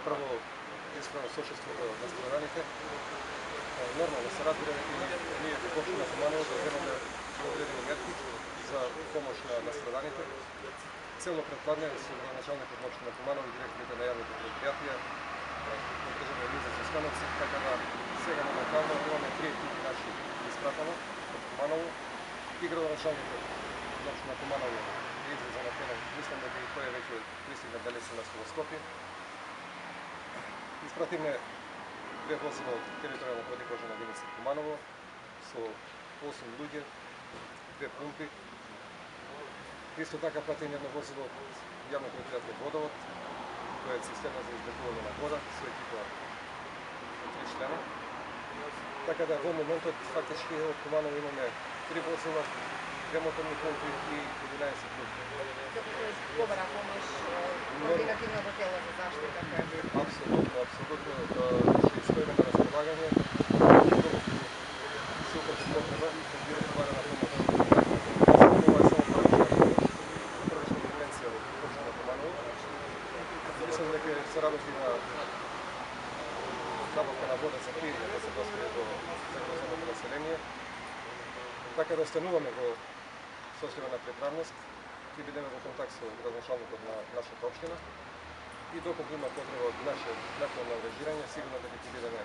прво искрено сочувството на страданите. Нормално се разбира дека ние во општина Куманово да земаме одредени мерки за помош на страданите. Целно предпладнеме со градоначалникот на општина Куманово и директорите на јавните предпријатија на државна администрација станоци, така да сега моментално имаме 3 екипи наши испратено од Куманово и градоначалникот на општина Куманово е излезен на терен. Мислам дека и тој веќе пристигна дали се на Скопје. Испратиме 2 возила од територијална противпожарна единица Куманово со 8 луѓе, 2 пумпи. Исто така пратиме едно возило од јавно предпријатие Водовод, која е цистерна за излекување на вода со екипа од 3 члена. Така да во моментот фактички од Куманово имаме 3 возила, 2 моторни пумпи и 11 луѓе. Добра помош, координативното тело за заштита која би... Апсолутно, ще стоиме на располагање. Се упрати потреба и би отговарана помош. Ова е само првична интервенција во општина Куманово. Мислам дека се работи на набавка на вода за пиење да се достигне до загрозеното население. Така да остануваме во состојба на приправност, ќе бидеме во контакт со градоначалникот на нашата општина и доколку има потреба од наше накнадно ангажирање, сигурно дека ќе бидеме